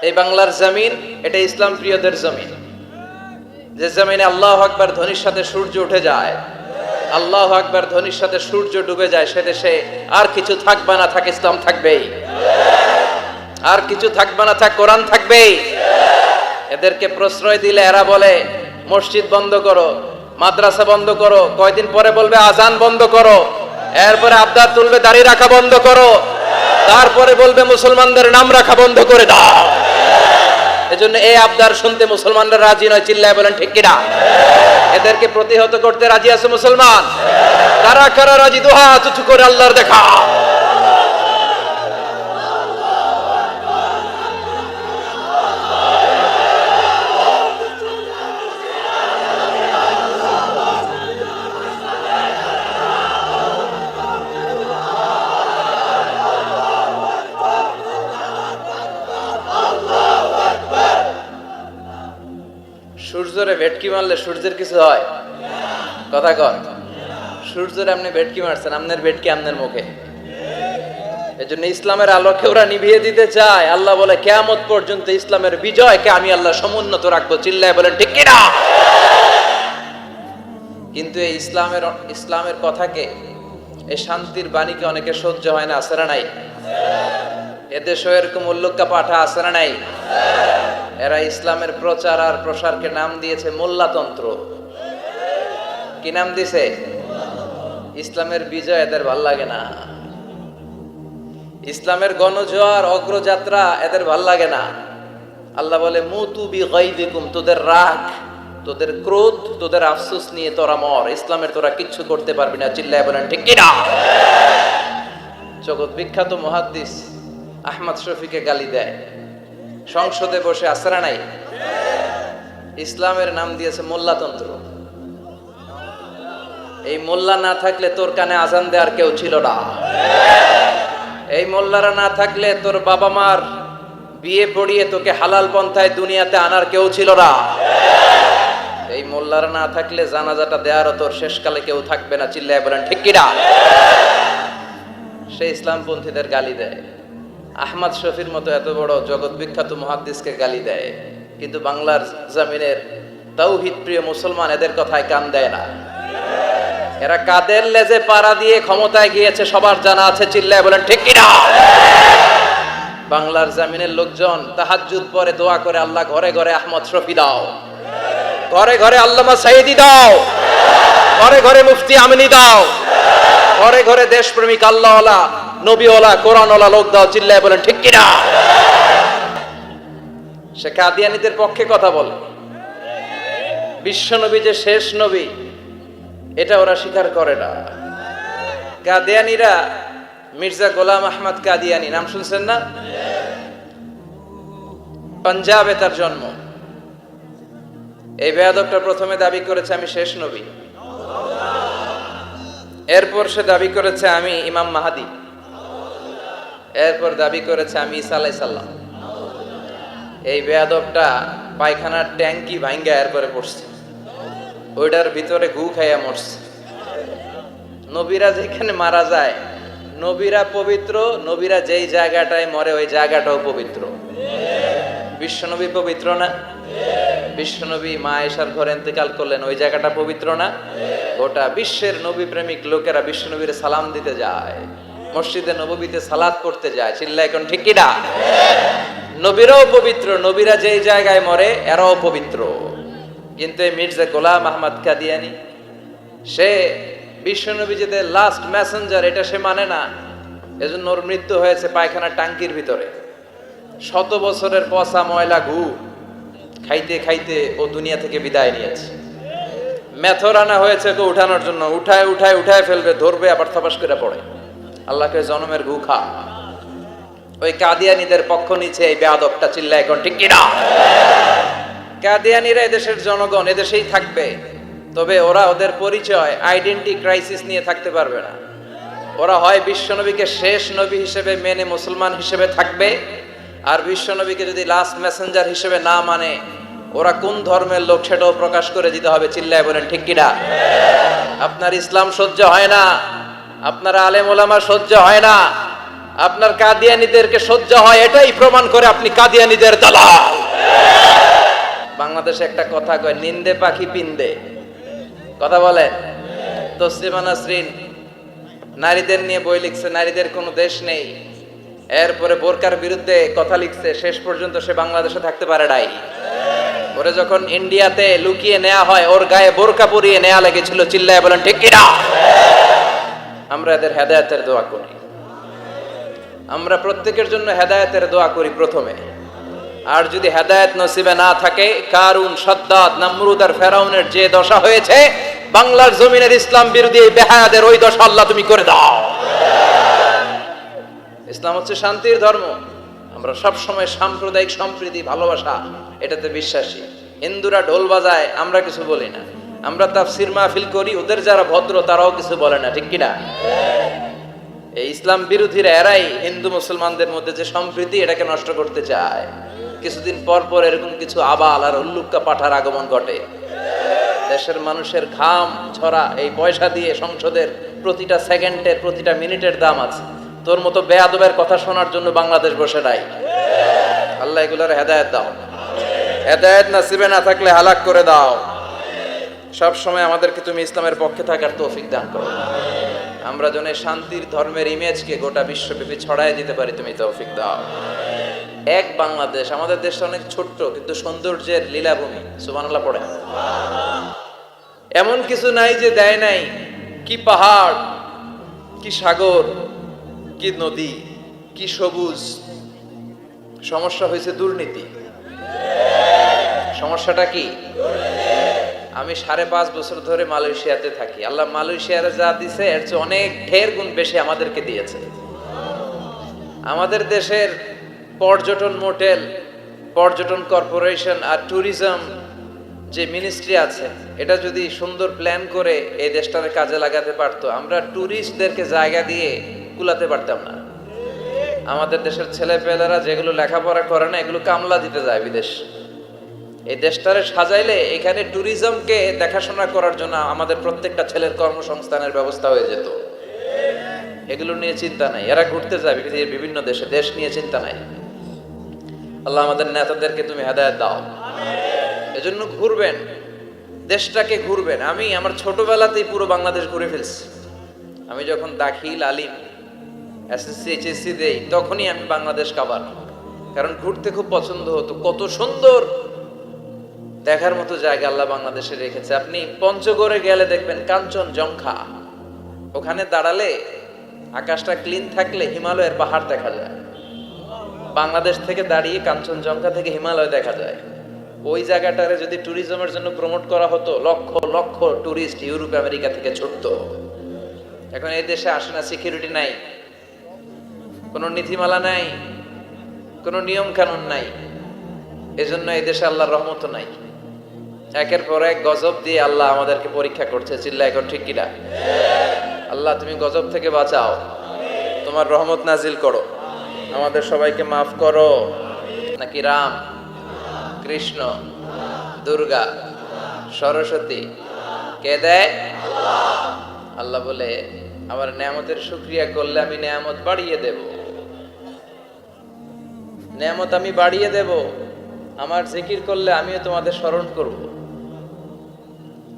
এই বাংলার জমিন এটা ইসলাম প্রিয়দের জমিন, যে জমিনে আল্লাহু আকবার ধ্বনির সাথে সূর্য উঠে যায়, আল্লাহু আকবার ধ্বনির সাথে সূর্য ডুবে যায়, সে দেশে আর কিছু থাকবে না, থাক ইসলাম থাকবেই। আর কিছু থাকবে না, থাক কোরআন থাকবেই। এদেরকে প্রশ্রয় দিলে এরা বলে মসজিদ বন্ধ করো, মাদ্রাসা বন্ধ করো, কয়দিন পরে বলবে আজান বন্ধ করো, এরপরে আবদার তুলবে দাড়ি রাখা বন্ধ করো, তারপরে বলবে মুসলমানদের নাম রাখা বন্ধ করে দাও। এজন্য এই আবদার শুনতে মুসলমানরা রাজি নয়, চিল্লায় বলেন ঠিক কিনা? এদেরকে প্রতিহত করতে রাজি আছে মুসলমান? কারা কারা রাজি? দুহাত উঁচু করে আল্লাহর দেখা। সূর্যরে ভেটকি মারলে সূর্যের কিছু হয়? কথা কর। সূর্যরে আপনি ভেটকি মারছেন, আপনার ভেটকি আপনার মুখে। এজন্য ইসলামের আলোকে ওরা নিভিয়ে দিতে চায়। আল্লাহ বলে কিয়ামত পর্যন্ত ইসলামের বিজয়কে আমি আল্লাহ সমুন্নত রাখবো, চিল্লায় বলেন ঠিক কিনা? কিন্তু এই ইসলামের কথাকে, এই শান্তির বাণীকে অনেকে সহ্য হয় না, আছে না নাই? এদেশও এরকম উল্লুক্কা পাঠা আছে না নাই? এরা ইসলামের প্রচার আর প্রসারকে নাম দিয়েছে মোল্লাতন্ত্র। কি নাম দিছে? ইসলামের বিজয় এদের ভাল লাগে না, ইসলামের গণজোয়ার অগ্রযাত্রা এদের ভাল লাগে না। আল্লাহ বলে মুতু বিগাইদিকুম, তোদের রাগ, তোদের ক্রোধ, তোদের আফসোস নিয়ে তোরা মর, ইসলামের তোরা কিচ্ছু করতে পারবি না, চিল্লায় বলেন ঠিক কিনা? জগৎ বিখ্যাত মুহাদ্দিস আহমদ শফিকে গালি দেয়, সংসদে বসে, আসরা নাই? ইসলামের নাম দিয়েছে মোল্লাতন্ত্র। এই মোল্লা না থাকলে তোর কানে আজান দেওয়ার কেউ ছিল না, এই মোল্লারা না থাকলে তোর বাবা মার বিয়ে পড়িয়ে তোকে হালাল পন্থায় দুনিয়াতে আনার কেউ ছিল না, এই মোল্লারা না থাকলে জানাজাটা দেওয়ারও তোর শেষকালে কেউ থাকবে না, চিল্লায় বলেন ঠিক কিনা? সে ইসলামপন্থীদের গালি দেয়, আহমদ শফির মতো এত বড় জগৎ বিখ্যাত মুহাদ্দিসকে গালি দেয়, কিন্তু বাংলার জমিনের তাওহীদ প্রিয় মুসলমান এদের কথায় কান দেয় না। এরা কাদের লেজে পাড়া দিয়ে ক্ষমতায় গিয়েছে সবার জানা আছে, চিল্লায় বলেন ঠিক কিনা? বাংলার জমিনের লোকজন তাহাজ্জুদ পরে দোয়া করে, আল্লাহ ঘরে ঘরে আহমদ শফি দাও, ঘরে ঘরে আল্লামা সাইদি দাও, ঘরে ঘরে মুফতি আমিনী দাও, ঘরে ঘরে দেশপ্রেমিক আল্লাহওয়ালা নবীওয়ালা কোরআনওয়ালা লোক দাও, চিল্লায় বলেন ঠিক কিনা? সে কাদিয়ানীদের পক্ষে কথা বলে, বিশ্ব নবী যে শেষ নবী এটা ওরা স্বীকার করে না। কাদিয়ানীরা মির্জা গোলাম আহমদ কাদিয়ানী নাম শুনছেন না? পাঞ্জাবে তার জন্ম। এই বেয়াদবটা প্রথমে দাবি করেছে আমি শেষ নবী, এরপর সে দাবি করেছে আমি ইমাম মাহাদি, এরপর দাবি করেছে আমি ঈসা আলাইহিস সালাম। এই বেয়াদবটা পায়খানার ট্যাঙ্কি ভাঙ্গা এরপরে পড়ছে, ওইটার ভিতরে গু খাইয়া মরছে। নবীরা যেখানে মারা যায়, নবীরা পবিত্র, নবীরা যেই জায়গাটায় মরে ওই জায়গাটাও পবিত্র। বিশ্বনবী পবিত্র না? বিশ্বনবী মা আয়েশার ঘরে ইন্তেকাল করলেন, ওই জায়গাটা পবিত্র না? গোটা বিশ্বের নবী প্রেমিক লোকেরা বিশ্বনবীর সালাম দিতে যায়, মসজিদে নববীতে সালাত করতে যায়, চিল্লায় এখন ঠিক কিনা? নবীরাও পবিত্র, নবীরা যেই জায়গায় মরে এরাও পবিত্র। কিন্তু এই মির্জা গোলাম আহমদ কাদিয়ানী সে বিশ্বনবী যে লাস্ট মেসেঞ্জার এটা সে মানে না, এজন্য ওর মৃত্যু হয়েছে পায়খানার টাঙ্কির ভিতরে। 100 বছরের পচা ময়লা গু খাইতে খাইতে ও দুনিয়া থেকে বিদায় নিয়েছে। মেথর আনা হয়েছে ওকে উঠানোর জন্য, উঠায় উঠায় উঠায় ফেলবে, ধরবে আবার থাপাস করে পড়ে। আল্লাহকে জনমের গু খা। ওই কাদিয়ানীদের পক্ষ নিচ্ছে এই বেয়াদবটা, চিল্লায় এখন ঠিক কিনা? কাদিয়ানীরা এদেশের জনগণ, এদেশেই থাকবে, তবে ওরা ওদের পরিচয় আইডেন্টি ক্রাইসিস নিয়ে থাকতে পারবে না। ওরা হয় বিশ্বনবীকে শেষ নবী হিসেবে মেনে মুসলমান হিসেবে থাকবে, আর বিশ্বনবীকে যদি লাস্ট মেসেঞ্জার হিসেবে না মানে ওরা কোন ধর্মের লোক সেটাও প্রকাশ করে দিতে হবে, চিল্লায় বলেন ঠিক কিনা? আপনার ইসলাম সহ্য হয় না, আপনার আলেম ওলামা সহ্য হয় না, আপনার কাদিয়ানীদেরকে সহ্য হয়, এটাই প্রমাণ করে আপনি কাদিয়ানীদের দালাল। বাংলাদেশে একটা কথা কয়, নিন্দে পাখি পিন্দে, কথা বলে। তসলিমা নাসরিন নারীদের নিয়ে বই লিখছে, নারীদের কোনো দেশ নেই। এরপরে বোরকার বিরুদ্ধে কথা লিখছে, শেষ পর্যন্ত সে বাংলাদেশে থাকতে পারে নাই। ওরে যখন ইন্ডিয়াতে লুকিয়ে নেওয়া হয়, ওর গায়ে বোরকা পরিয়ে নেওয়া লেগেছিল। চিল্লায় বলেন ঠিক কিনা? আমরা এদের হেদায়েতের দোয়া করি। আমরা প্রত্যেকের জন্য হেদায়েতের দোয়া করি প্রথমে। আর যদি হেদায়েত নসিবে না থাকে, কারুন, সাদ্দাত, নমরুদ আর ফেরাউনের যে দশা হয়েছে, বাংলার জমিনের ইসলাম বিরোধী এই বেহায়াদের ওই দশা আল্লাহ তুমি করে দাও। ইসলাম হচ্ছে শান্তির ধর্ম। আমরা সব সময় সাম্প্রদায়িক সম্প্রীতি, ভালোবাসা, এটাতে বিশ্বাসী। হিন্দুরা ঢোল বাজায়, আমরা কিছু বলি না। আমরা তাফসীর মাহফিল করি, ওদের যারা ভদ্র তারাও কিছু বলে না, ঠিক কিনা? এই ইসলাম বিরোধীরা এরাই হিন্দু মুসলমানদের মধ্যে যে সম্প্রীতি, এটাকে নষ্ট করতে চায়। কিছুদিন পর পর এরকম কিছু আবাল আর উল্লুক্কা পাঠার আগমন ঘটে। দেশের মানুষের ঘাম ঝরা এই পয়সা দিয়ে সংসদের প্রতিটা সেকেন্ডের, প্রতিটা মিনিটের দাম আছে। তোর মতো বেয়াদবের কথা শোনার জন্য বাংলাদেশ বসে নাই। আল্লাহ এগুলোর হেদায়েত দাও। হেদায়েত নসিবে না থাকলে হালাক করে দাও। সব সময় আমাদেরকে তুমি ইসলামের পক্ষে থাকার তৌফিক দান করো। আমরা যেন শান্তির ধর্মের ইমেজকে গোটা বিশ্বব্যাপী ছড়ায় দিতে পারি, তুমি তৌফিক দাও। এক বাংলাদেশ, আমাদের দেশটা অনেক ছোট্ট কিন্তু সৌন্দর্যের লীলাভূমি। সুবহানাল্লাহ পড়ে। এমন কিছু নাই যে দেয় নাই। কি পাহাড়, কি সাগর, কি নদী, কি সবুজ। সমস্যা হয়েছে দুর্নীতি। সমস্যাটা কি? আমি 5.5 বছর ধরে মালয়েশিয়াতে থাকি। আল্লাহ মালয়েশিয়ার যা দিছে এর চেয়ে অনেক ঢের গুণ বেশি আমাদেরকে দিয়েছে। আমাদের দেশের পর্যটন মোটেল, পর্যটন কর্পোরেশন আর ট্যুরিজম যে মিনিস্ট্রি আছে, এটা যদি সুন্দর প্ল্যান করে এই দেশটাকে কাজে লাগাতে পারতো, আমরা ট্যুরিস্টদেরকে জায়গা দিয়ে কুলাতে পারতাম না। আমাদের দেশের ছেলেপেলেরা যেগুলো লেখাপড়া করে না, এগুলো কামলা দিতে যায় বিদেশ। এই দেশটারে সাজাইলে এখানে ট্যুরিজমকে দেখাশোনা করার জন্য আমাদের প্রত্যেকটা ছেলের কর্মসংস্থানের ব্যবস্থা হয়ে যেত। এগুলো নিয়ে চিন্তা নাই। এরা ঘুরতে যায় পৃথিবীর বিভিন্ন দেশে, দেশ নিয়ে চিন্তা নাই। আল্লাহ আমাদের নেতাদেরকে তুমি হেদায়েত দাও। এজন্য ঘুরবেন, দেশটাকে ঘুরবেন। আমি আমার ছোটবেলাতেই পুরো বাংলাদেশ ঘুরে ফেলছি। আমি যখন দাখিল, আলিম, এসএসসি, এইচএসসি দেই, তখনই আমি বাংলাদেশ কাবার। কারণ ঘুরতে খুব পছন্দ হতো। কত সুন্দর দেখার মতো জায়গা আল্লাহ বাংলাদেশে রেখেছে। আপনি পঞ্চগড়ে গেলে দেখবেন কাঞ্চনজঙ্ঘা। ওখানে দাঁড়ালে, আকাশটা ক্লিন থাকলে হিমালয়ের পাহাড় দেখা যায়। বাংলাদেশ থেকে দাঁড়িয়ে কাঞ্চনজঙ্ঘা থেকে হিমালয় দেখা যায়। ওই জায়গাটারে যদি ট্যুরিজমের জন্য প্রমোট করা হতো, lakh lakh tourist Europe America থেকে ছুটতো। এখন এই দেশে আসে না, সিকিউরিটি নাই, কোনো নীতিমালা নাই, কোনো নিয়ম কানুন নাই। এজন্য এই দেশে আল্লাহর রহমত নাই। একের পর এক গজব দিয়ে আল্লাহ আমাদেরকে পরীক্ষা করছে। চিল্লা এখন ঠিক কিনা? আল্লাহ তুমি গজব থেকে বাঁচাও, তোমার রহমত নাজিল করো, আমাদের সবাইকে মাফ করো। নাকি রাম, কৃষ্ণ, দুর্গা, সরস্বতী কে দেয়? আল্লাহ বলে আমার নেয়ামতের শুকরিয়া করলে আমি নেয়ামত বাড়িয়ে দেব। নেয়ামত আমি বাড়িয়ে দেব। আমার জিকির করলে আমিও তোমাদের স্মরণ করব।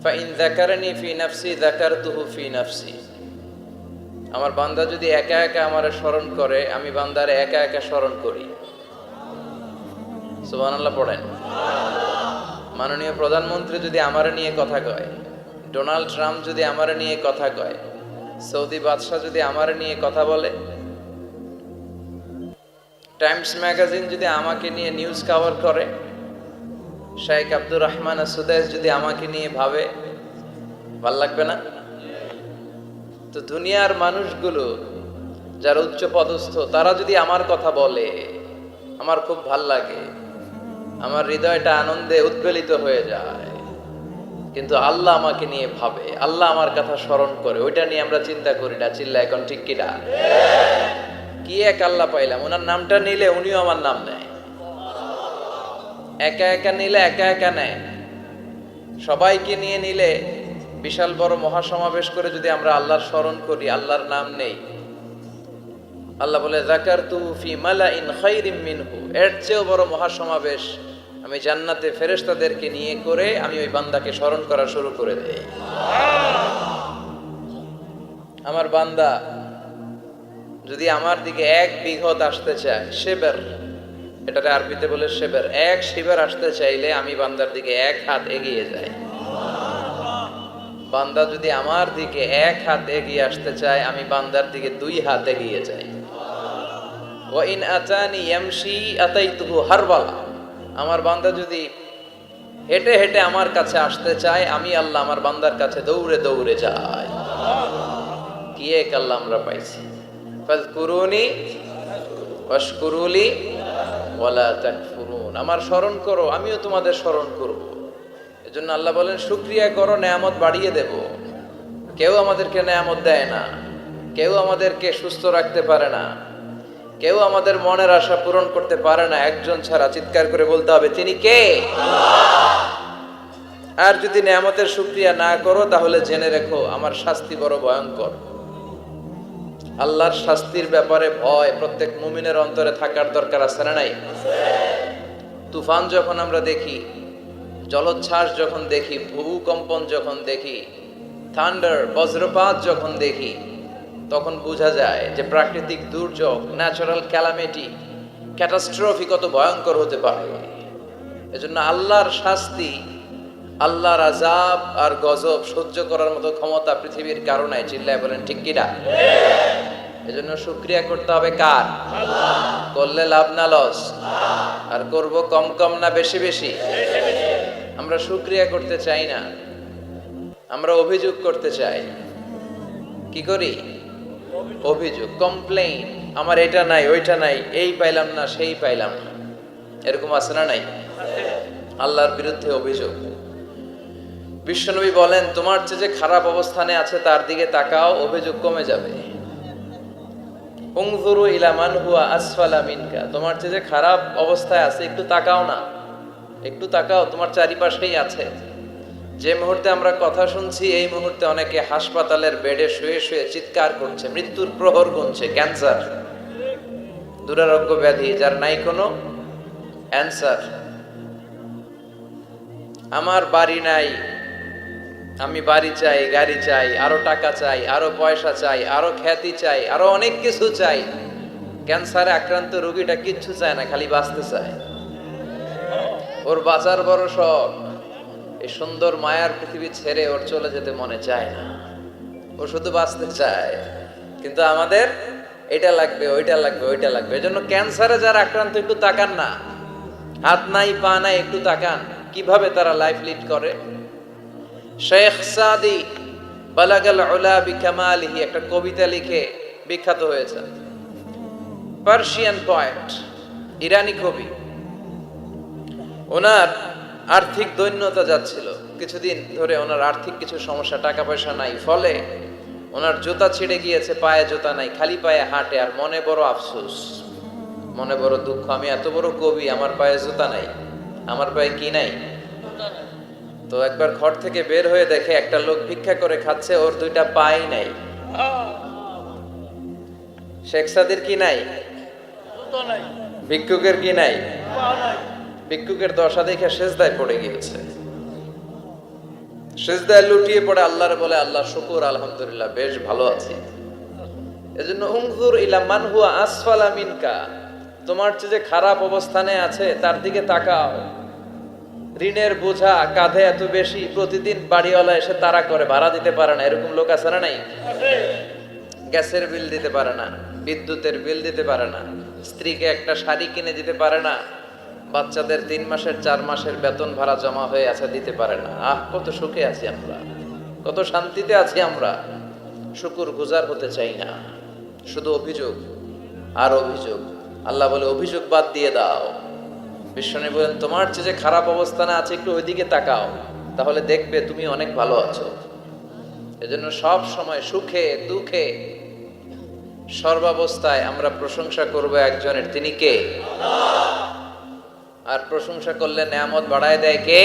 ফাইন যাকারানি ফি নাফসি যাকারতুহু ফি নাফসি। আমার বান্দা যদি একা একা আমারে স্মরণ করে, আমি বান্দারে একা একা স্মরণ করি। সুবহানাল্লাহ পড়েন। মাননীয় প্রধানমন্ত্রী যদি আমারে নিয়ে কথা কয়, ডোনাল্ড ট্রাম্প যদি আমারে নিয়ে কথা কয়, সৌদি বাদশাহ যদি আমারে নিয়ে কথা বলে, টাইমস ম্যাগাজিন যদি আমাকে নিয়ে নিউজ কভার করে, শেখ আব্দুর রহমান সুদাইস যদি আমাকে নিয়ে ভাবে, ভাল লাগবে না? তো দুনিয়ার মানুষগুলো যারা উচ্চ পদস্থ, তারা যদি আমার কথা বলে, আমার খুব ভাল লাগে, আমার হৃদয়টা আনন্দে উদ্বেলিত হয়ে যায়। কিন্তু আল্লাহ আমাকে নিয়ে ভাবে, আল্লাহ আমার কথা স্মরণ করে, ওইটা নিয়ে আমরা চিন্তা করি না। চিল্লা এখন ঠিক কিনা? কি এক আল্লাহ পাইলাম, ওনার নামটা নিলে উনিও আমার নাম নেয়। একা একা নিলে একা একা নেয়, সবাইকে নিয়ে নিলে, বিশাল বড় মহাসমাবেশ করে যদি আমরা আল্লাহর স্মরণ করি, আল্লাহর নাম নেই, আল্লাহ বলে যাকারতু ফি মালাইন খায়রিম মিনহু, এর চেয়েও বড় মহাসমাবেশ আমি জান্নাতে ফেরেশতাদেরকে নিয়ে করে আমি ওই বান্দাকে স্মরণ করা শুরু করে দেই। আমার বান্দা যদি আমার দিকে এক বিঘত আসতে চায়, শেবের, এটারে আরবিতে বলে শেবের, এক শিবের আসতে চাইলে আমি বান্দার দিকে এক হাত এগিয়ে যাই। বান্দা যদি আমার দিকে এক হাত এগিয়ে আসতে চায়, আমি বান্দার দিকে দুই হাত এগিয়ে যাই। ওয়া ইন আতানি ইয়ামশি আতাইতুহু হারবালা, আমার বান্দা যদি হেঁটে হেঁটে আমার কাছে আসতে চায়, আমি আল্লাহ আমার বান্দার কাছে দৌড়ে দৌড়ে যাই। কি এক আল্লাহ আমরা পাইছি। ফাযকুরুনি ওয়াশকুরুলি ওয়ালা তাকফুরুন, আমার স্মরণ করো আমিও তোমাদের স্মরণ করব। এজন্য আল্লাহ বলেন শুকরিয়া করো, নেয়ামত বাড়িয়ে দেব। কেউ আমাদেরকে নেয়ামত দেয় না, কেউ আমাদেরকে সুস্থ রাখতে পারে না, কেউ আমাদের মনের আশা পূরণ করতে পারে না একজন ছাড়া। চিৎকার করে বলতে হবে তিনি কে? আর যদি নেয়ামতের শুকরিয়া না করো তাহলে জেনে রেখো আমার শাস্তি বড় ভয়ঙ্কর। আল্লাহর শাস্তির ব্যাপারে ভয় প্রত্যেক মুমিনের অন্তরে থাকার দরকার আছে না নাই? তুফান যখন আমরা দেখি, জলোচ্ছ্বাস যখন দেখি, ভূকম্পন যখন দেখি, থান্ডার বজ্রপাত যখন দেখি, তখন বোঝা যায় যে প্রাকৃতিক দুর্যোগ, ন্যাচারাল ক্যালামিটি, ক্যাটাস্ট্রফি কত ভয়ঙ্কর হতে পারে। এজন্য আল্লাহর শাস্তি, আল্লাহর আযাব আর গজব সহ্য করার মতো ক্ষমতা পৃথিবীর কারো নাই। চিল্লায় বলেন ঠিক কিনা? এজন্য শুকরিয়া করতে হবে কার? করলে লাভ না লস? আর করব কম কম না বেশি বেশি? আমরা শুকরিয়া করতে চাই না, আমরা অভিযোগ করতে চাই। কি করি? অভিযোগ, কমপ্লেইন। আমার এটা নাই, ওইটা নাই, এই পাইলাম না, সেই পাইলাম না। এরকম আছে না নাই? আল্লাহর বিরুদ্ধে অভিযোগ। বিশ্বনবী বলেন তোমার চেয়ে যে খারাপ অবস্থানে আছে তার দিকে তাকাও, অভিযোগ কমে যাবে। উনজুরু ইলা মান হুয়া আসফালা মিনকা, তোমার চেয়ে যে খারাপ অবস্থায় আছে একটু তাকাও না, একটু তাকাও, তোমার চারিপাশেই আছে। যে মুহূর্তে আমরা কথা শুনছি এই মুহূর্তে অনেকে হাসপাতালের বেডে শুয়ে শুয়ে চিৎকার করছে, মৃত্যুর প্রহর গুনছে। ক্যান্সার, দুরারোগ্য ব্যাধি যার নাই কোনো অ্যান্সার। আমার বাড়ি নাই, আমি বাড়ি চাই, গাড়ি চাই, আরো টাকা চাই, আরো পয়সা চাই, আরো খ্যাতি চাই, আরো অনেক কিছু চাই। ক্যান্সারে আক্রান্ত রোগীটা কিচ্ছু চায় না, খালি বাঁচতে চায়। ওর বাঁচার বড় শখ। এই সুন্দর মায়ার পৃথিবী ছেড়ে ওর চলে যেতে মনে চায় না, ও শুধু বাঁচতে চায়। কিন্তু আমাদের এটা লাগবে, ওইটা লাগবে, ওইটা লাগবে। এজন্য ক্যান্সারে যারা আক্রান্ত একটু তাকান না, হাত নাই পা নাই, একটু তাকান কিভাবে তারা লাইফ লিড করে। শেখ সাদি বালাগাল উলা বিকামালিহি একটা কবিতা লিখে বিখ্যাত হয়েছেন। পার্সিয়ান পয়েট, ইরানি কবি। ওনার আর্থিক দৈন্যতা যাচ্ছিল, কিছুদিন ধরে ওনার আর্থিক কিছু সমস্যা, টাকা পয়সা নাই, ফলে ওনার জুতা ছিঁড়ে গিয়েছে, পায়ে জুতা নাই, খালি পায়ে হাঁটে। আর মনে বড় আফসোস, মনে বড় দুঃখ, আমি এত বড় কবি, আমার পায়ে জুতা নাই, আমার পায়ে কি নাই। তো একবার ঘর থেকে বের হয়ে দেখে একটা লোক ভিক্ষা করে খাচ্ছে, ওর দুইটা পাই নাই। শেখ সাদির কি নাই? ভিক্ষুকের কি নাই? ভিক্ষুকের দশা দেখে সেজদায় পড়ে গিয়েছে। সেজদায় লুটিয়ে পড়ে আল্লাহর বলে, আল্লাহ শুকুর, আলহামদুলিল্লাহ বেশ ভালো আছি। এজন্য উনজুর ইলা মান হুয়া আসফালা মিনকা, তোমার চেয়ে যে খারাপ অবস্থানে আছে তার দিকে তাকাও। ঋণের বোঝা কাঁধে এত বেশি, প্রতিদিন বাড়িওয়ালা এসে তাড়া করে, ভাড়া দিতে পারে না। এরকম লোক আছে না নাই? গ্যাসের বিল দিতে পারে না, বিদ্যুতের বিল দিতে পারে না, স্ত্রীকে একটা শাড়ি কিনে দিতে পারে না, বাচ্চাদের 3 মাসের 4 মাসের বেতন ভাড়া জমা হয়ে আছে, দিতে পারে না। কত সুখে আছি আমরা, কত শান্তিতে আছি আমরা, শুকুর গুজার হতে চাই না, শুধু অভিযোগ আর অভিযোগ। আল্লাহ বলে অভিযোগ বাদ দিয়ে দাও। বিশ্বনবী বলেন তোমার চেয়ে যে খারাপ অবস্থানে আছে একটু ওইদিকে তাকাও, তাহলে দেখবে তুমি অনেক ভালো আছো। এজন্য সব সময় সুখে দুঃখে সর্বাবস্থায় আমরা প্রশংসা করব একজনের, তিনি কে? আর প্রশংসা করলে নেয়ামত বাড়ায় দেয় কে?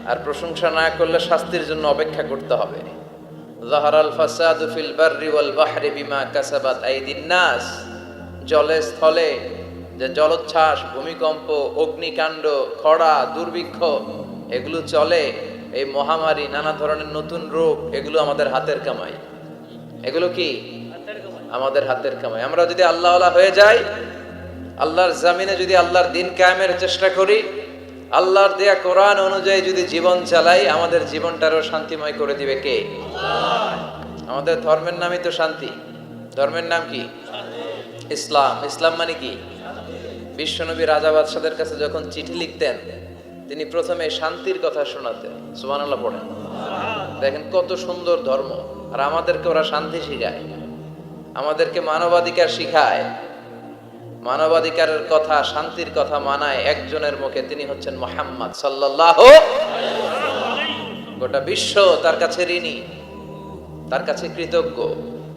আর প্রশংসা না করলে শাস্তির জন্য অপেক্ষা করতে হবে। যাহারাল ফাসাদু ফিল বাররি ওয়াল বাহরি বিমা কাসাবাত আইদিন নাস। জলে স্থলে যে জলোচ্ছ্বাস, ভূমিকম্প, অগ্নিকাণ্ড, খরা, দুর্ভিক্ষ এগুলো চলে, এই মহামারী, নানা ধরনের নতুন রোগ, এগুলো আমাদের হাতের কামাই। এগুলো কি আমাদের হাতের কামাই। আমরা যদি আল্লাহওয়ালা হয়ে যাই, আল্লাহর জামিনে যদি আল্লাহর দিন কায়েমের চেষ্টা করি, আল্লাহর দেয়া কোরআন অনুযায়ী যদি জীবন চালাই, আমাদের জীবনটারও শান্তিময় করে দিবে কে? আমাদের ধর্মের নামই তো শান্তি। ধর্মের নাম কি? ইসলাম। ইসলাম মানে কি? বিশ্বনবী রাজা বাদশাদের কাছে যখন চিঠি লিখতেন, তিনি প্রথমে শান্তির কথা শোনাতেন। সুবহানাল্লাহ পড়েন। দেখেন কত সুন্দর ধর্ম। আর আমাদেরকে ওরা শান্তি শিখায়, আমাদেরকে মানবাধিকার শিখায়। মানবাধিকারের কথা, শান্তির কথা মানায় একজনের মুখে, তিনি হচ্ছেন মুহাম্মদ সাল্লাল্লাহু। গোটা বিশ্ব তার কাছে ঋণী, তার কাছে কৃতজ্ঞ।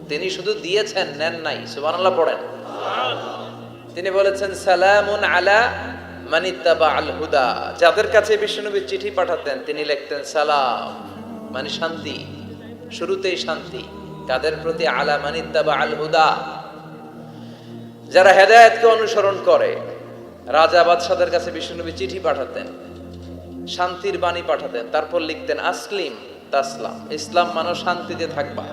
তিনি শুধু দিয়েছেন, নেন নাই। সুবহানাল্লাহ পড়েন। তিনি বলেছেন সালামুন আলা মানিত্তাবা আল হুদা। যাদের কাছে বিশ্বনবী চিঠি পাঠাতেন, তিনি লিখতেন সালাম, মানে শান্তি। শুরুতেই শান্তি কাদের প্রতি? আলা মানিত্তাবা আল হুদা, যারা হেদায়েতকে অনুসরণ করে। রাজা বাদশাদের কাছে বিশ্বনবী চিঠি পাঠাতেন, শান্তির বাণী পাঠাতেন, তারপর লিখতেন আসলিম তাসলাম, ইসলাম মানো শান্তিতে থাকবা।